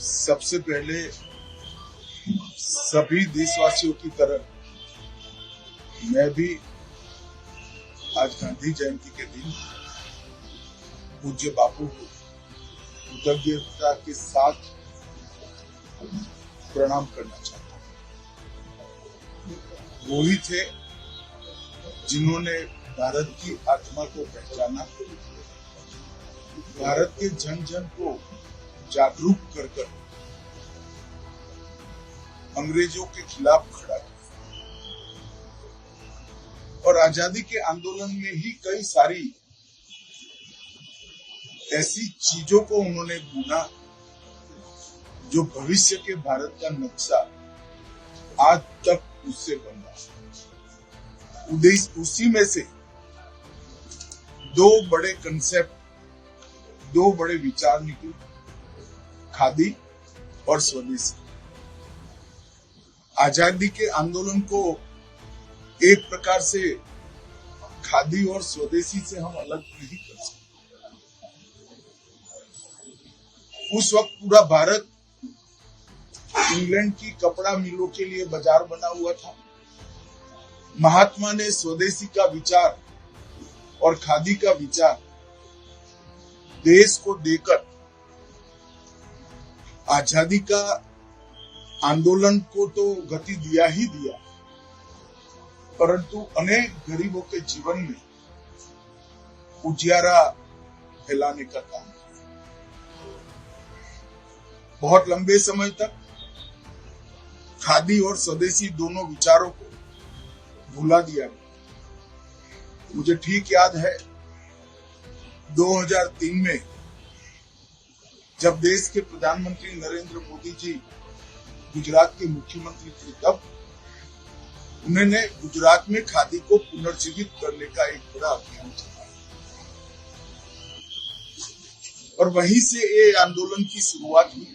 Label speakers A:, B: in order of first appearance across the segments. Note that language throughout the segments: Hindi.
A: सबसे पहले सभी देशवासियों की तरह मैं भी आज गांधी जयंती के दिन पूज्य बापू को कृतज्ञता के साथ प्रणाम करना चाहता हूँ। वो ही थे जिन्होंने भारत की आत्मा को पहचाना, भारत के जन जन को जागरूक कर अंग्रेजों के खिलाफ खड़ा किया और आजादी के आंदोलन में ही कई सारी ऐसी चीजों को उन्होंने बुना जो भविष्य के भारत का नक्शा आज तक उससे बन रहा है। उसी में से दो बड़े कंसेप्ट, दो बड़े विचार निकले, खादी और स्वदेशी। आजादी के आंदोलन को एक प्रकार से खादी और स्वदेशी से हम अलग नहीं कर सकते। उस वक्त पूरा भारत इंग्लैंड की कपड़ा मिलों के लिए बाजार बना हुआ था। महात्मा ने स्वदेशी का विचार और खादी का विचार देश को देकर आजादी का आंदोलन को तो गति दिया ही दिया, परंतु अनेक गरीबों के जीवन में उजियारा फैलाने का काम किया। बहुत लंबे समय तक खादी और स्वदेशी दोनों विचारों को भुला दिया गया। मुझे ठीक याद है 2003 में जब देश के प्रधानमंत्री नरेंद्र मोदी जी गुजरात के मुख्यमंत्री थे, तब उन्होंने गुजरात में खादी को पुनर्जीवित करने का एक बड़ा अभियान चलाया और वहीं से ये आंदोलन की शुरुआत हुई।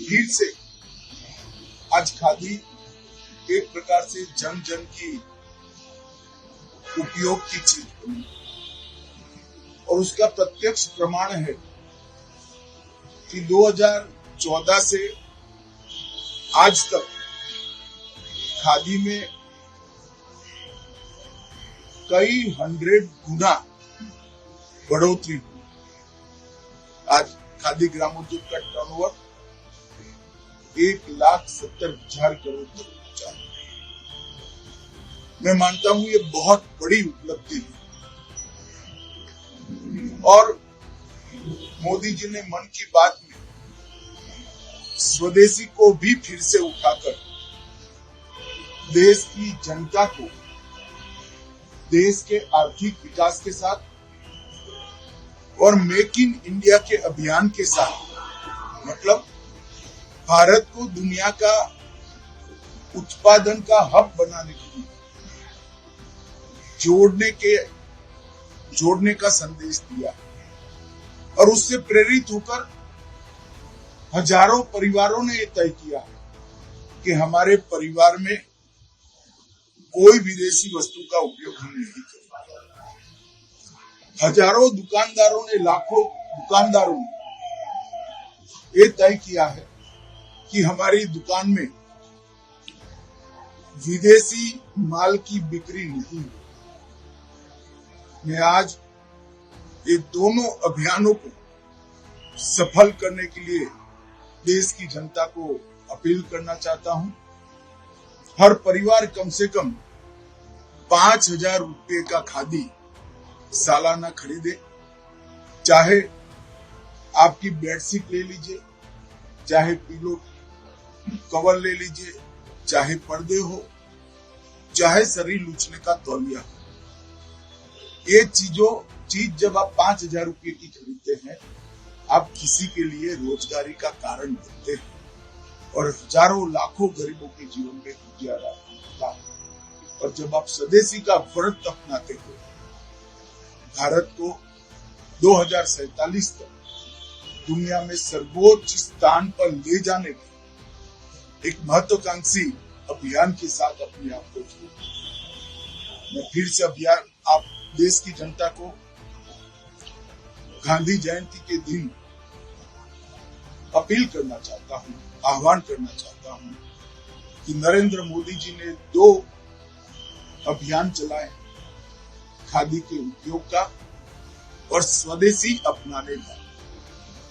A: फिर से आज खादी एक प्रकार से जन जन की उपयोग की चीज बनी और उसका प्रत्यक्ष प्रमाण है कि 2014 से आज तक खादी में कई 100 गुना बढ़ोतरी हुई। आज खादी ग्रामोद्योग का टर्नओवर 1,70,000 करोड़ तक पहुंचा। मैं मानता हूं ये बहुत बड़ी उपलब्धि है और मोदी जी ने मन की बात में स्वदेशी को भी फिर से उठाकर देश की जनता को देश के आर्थिक विकास के साथ और मेक इन इंडिया के अभियान के साथ, मतलब भारत को दुनिया का उत्पादन का हब बनाने के लिए जोड़ने का संदेश दिया और उससे प्रेरित होकर हजारों परिवारों ने यह तय किया कि हमारे परिवार में कोई विदेशी वस्तु का उपयोग हम नहीं करेंगे। हजारों दुकानदारों ने, लाखों दुकानदारों ने यह तय किया है कि हमारी दुकान में विदेशी माल की बिक्री नहीं है। मैं आज ये दोनों अभियानों को सफल करने के लिए देश की जनता को अपील करना चाहता हूं। हर परिवार कम से कम 5,000 रुपए का खादी सालाना खरीदे। चाहे आपकी बेडशीट ले लीजिए, चाहे पिलो कवर ले लीजिए, चाहे पर्दे हो, चाहे शरीर लूचने का तौलिया हो। ये चीज जब आप 5,000 रुपए की खरीदते हैं, आप किसी के लिए रोजगारी का कारण बनते हैं और हजारों लाखों गरीबों के जीवन में उजियारा होता है। और जब आप स्वदेशी का व्रत अपनाते हो, भारत को 2047 तक दुनिया में सर्वोच्च स्थान पर ले जाने के एक महत्वाकांक्षी अभियान के साथ अपने आप को जोड़ो। मैं फिर से अभियान आप देश की जनता को गांधी जयंती के दिन अपील करना चाहता हूँ, आह्वान करना चाहता हूँ कि नरेंद्र मोदी जी ने 2 अभियान चलाए, खादी के उपयोग का और स्वदेशी अपनाने का।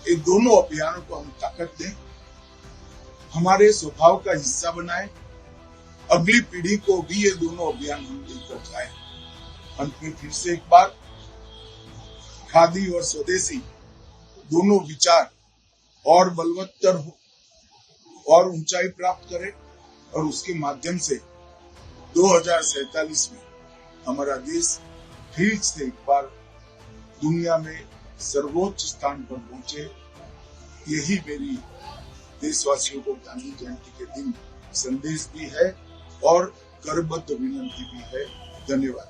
A: ये दोनों अभियानों को हम ताकत दें, हमारे स्वभाव का हिस्सा बनाएं, अगली पीढ़ी को भी ये दोनों अभियान हम लेकर जाएं। अंत में फिर से एक बार, खादी और स्वदेशी दोनों विचार और बलवत्तर हो और ऊंचाई प्राप्त करें और उसके माध्यम से 2047 में हमारा देश फिर से एक बार दुनिया में सर्वोच्च स्थान पर पहुंचे। यही मेरी देशवासियों को गांधी जयंती के दिन संदेश भी है और करबद्ध विनंती भी है। धन्यवाद।